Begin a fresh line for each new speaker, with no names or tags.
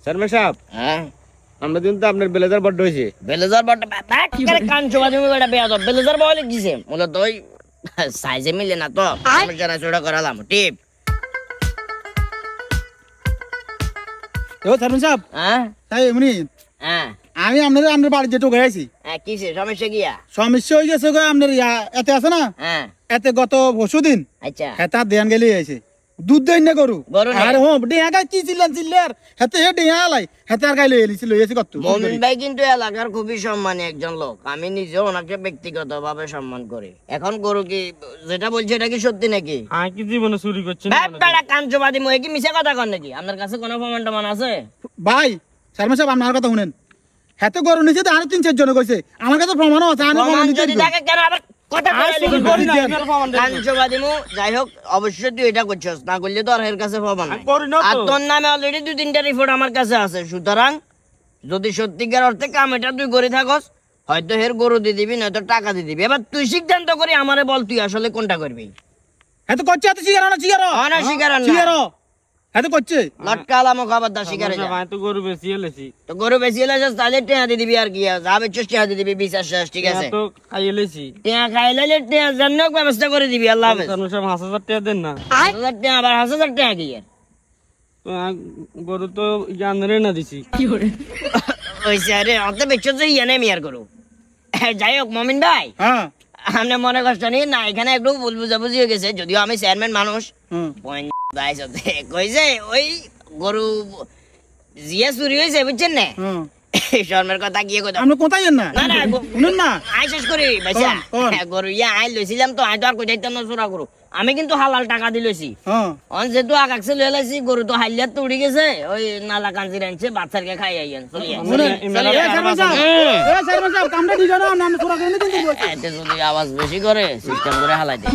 Chairman সাহেব,
হ্যাঁ
আমরা দিন তো আপনার বেলেজার বড় হয়েছে।
বেলেজার বড় বাট কান চোবা তুমি বেটা বেয়া তো বেলেজার বলে দিছে মূলত ওই সাইজে মিলে না তো আমি জানা ছোট করালাম টিপ
ও চেয়ারম্যান সাহেব,
হ্যাঁ
তাই এমনি
হ্যাঁ
আমি আপনার বাড়ি যেটু গেছি,
হ্যাঁ কিসে সমস্যা গিয়া
সমস্যা হয়ে গেছে গো। আপনার এতে আছে না,
হ্যাঁ
এতে গত পরশুদিন
আচ্ছা
হেতা দেন গেলি আইছে দুধ দেন না গরু
গরু নেই।
আর ডিয়া গাই কি চিল্লার হেতে হে ডিয়া লাই হেতে আর গাই লইছি কত
মমিন ভাই কিন্তু এলাকার খুবই সম্মানী একজন লোক, আমি নিজেও ওনাকে ব্যক্তিগত ভাবে সম্মান করি। এখন গরু কি যেটা বলছে এটা কি সত্যি নাকি?
আমি কি জীবনে চুরি করছি না?
বেটা কাঞ্চবাদী মই কি মিছা কথা কন নাকি? আপনার কাছে কোনো প্রমাণ টমান আছে?
ভাই চেয়ারম্যান সাহেব আপনার কথা শুনেন, হেতে গরু নিচে তো আরো 3-4 জন কইছে, আমার কাছে প্রমাণও আছে। আমি
প্রমাণ
প্রমাণ দিতে
যদি থাকে কেন আবার কথা
চুরি করি না, এর প্রমাণ দেন।
কাঞ্চবাদী মু যাই হোক অবশ্যই তুই এটা করছস, না করলে তো আর এর কাছে প্রমাণ নাই।
আমি করি না তো।
আর তোর নামে অলরেডি 2-3টা রিপোর্ট আমার কাছে আছে, সুতরাং যদি সত্যিকার অর্থে কাম এটা তুই করে থাকস হয়তো হের গরু দিয়ে দিবি নয়তো টাকা দিয়ে দিবি। এবার তুই সিদ্ধান্ত করি আমারে বল তুই আসলে কোনটা করবি।
হেতে করছে এত শিকার না শিকার
অনা শিকার
শিকার হেতে করছে
লটকা আলামো খাবারদার শিকারে যা।
আমি তো গরু বেশি এলেছি,
তো গরু বেশি এলে তাহলে টেয়া দিয়ে দিবি আর কি, যা বেচছিস টেয়া দিয়ে দিবি 20,000 ঠিক আছে।
তো খাই এলেছি।
টেয়া খাইলে টেয়া জন্য ব্যবস্থা করে দিবি। আল্লাহ হাফেজ।
চেয়ারম্যান সাহেব 5,000 টাকা দেন না।
5,000 টেয়া আবার 5,000 টেয়া কি আর
তো গরু তো জানরে না দিছি।
ওইসে আরে অত বেচছ যে ইয়ানে মিয়ার গরু। যাই হোক মমিন ভাই,
হ্যাঁ
আপনি মনে কষ্ট নিন না, এখানে একটু ভুল বুঝাবুঝি হয়ে গেছে। যদিও আমি চেয়ারম্যান মানুষ,
হুম
কইছে ওই গরু জিয়া চুরি হয়েছে বুঝছেন না,
হুম
শর্মের কথা গিয়ে কথা
আপনি কোথায় যান না
না না
শুনুন না
আই শেষ করি ভাইসা।
কোন?
গরু ইয়া আই লইছিলাম তো আই তো আর কই যাইতাম না চোরা গরু, আমি কিন্তু হালাল টাকা দি লইছি।
হ্যাঁ
অন যেহেতু আকাশে লয়ে লাইছি গরু তো হাইলিয়ার তো উড়ি গেছে, ওই নালা কাঞ্চি রানছে বাচ্চাকে খাই আইয়েন চলি আইন
শুনুন চেয়ারম্যান সাহেব কামটা ঠিক না, আপনি সুরা করে কিন্তু
এতে যদি আওয়াজ বেশি করে সিস্টেম করে হালাই দেয়।